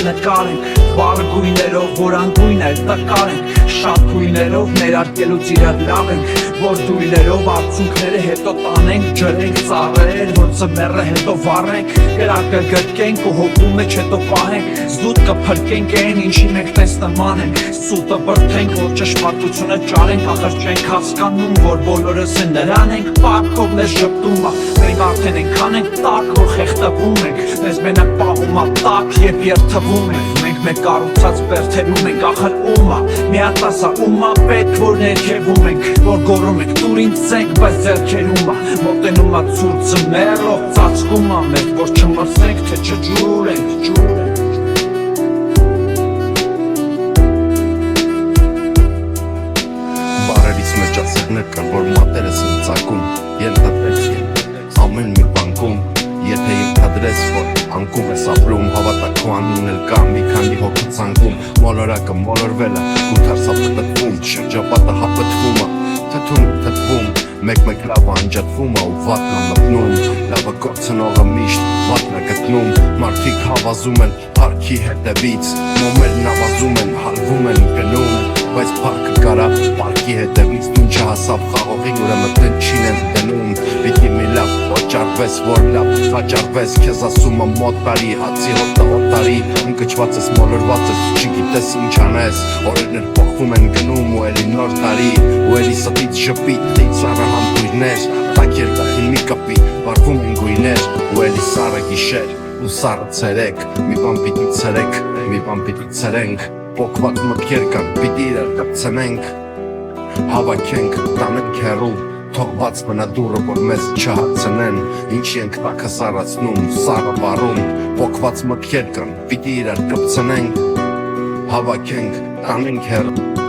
նկարենք Վառ գույներով, որ անգույն է տկար ենք Շատ գույներով ներարկելուց իրար լավ ենք Որ դույլերով արցունքները հետո տանենք Ջրենք ծառեր, որ ծմերը հետո վառենք Կրակը գրկենք ու հոտու մեջ հետո պահենք Զուտ կփրկենք այն ինչի մենք տեսնման ենք Սուտը բրդենք, որ ճշմարտությունը ճարենք Ախր չենք հասկանում, որ բոլորս են նրան ենք Պակով լես ժպտում ա, մենք արդեն ենքան ենք տակ Որ խեղտվում ենք, մեզ մենակ պահում ա տակ Երբ երթվում ենք, մենք մեկ կառուցած բերթերում ենք Ախր ում ա, միատ ասա ում ա պետք որ ներքևում ենք Որ գոռում ենք դուր ինձ ցենք, բայց ձեռքերում ա Մոտենում ա ցուրտ ձմեռով, ծածկում ա մեզ Որ չմրսենք, թե չջուրենք, ջուրենք Բարերից մեջ ասեղներ կան, որ մատերս են ծակում Ենթադրես ամեն մի բանկում Եթե ենթադրես, որ անկում ես ապրում Հավատա քո անունն էլ կա մի քանի հոգու ցանկում Մոլորակը մոլորվել է, գութարսա պտտվում Շրջապատը հապտվում է, թթվում Մեկ-մեկ լավը անջատվում է ու վատն է մտնում Լավը կործնողը միշտ վատն է գտնում Մարդիկ հավազում են փառքի հետևից Մոմերն ավազում են, հալվում են գնում Բայց փառքը կարա պարկի հետևից Դուն չհասավ խաղողին, ուրեմն տնչին են դնում Պիտի մի լավ ոճարվես, որ լավ վաճարվես Քեզ ասում եմ մոտ տարի, հացի հոտը օտարի Ընկճված ես, մոլորված ես, չգիտես ինչ անես Օրերներ փոխվում են գնում ու էլի նոր տարի Ու էլի ստից ժպիտ, ծառը համբույրներ Տակ երկախին մի կպի, վարվում են գույներ Ու էլի սառը գիշեր, ու սառը ցերեկ Մի բան պիտի ցերեք, մի բան պիտի ցերենք Պոկված մտքեր կան, պիտի իրար կպցնենք Հավաքենք, տանենք հեռու Թողված մնա դուրը, որ մեզ չհացնեն Ինչ ենք տակը սարացնում, սառը վառում Պոկված մտքեր կան, պիտի իրար կպցնենք Հավաքենք, տանենք հեռու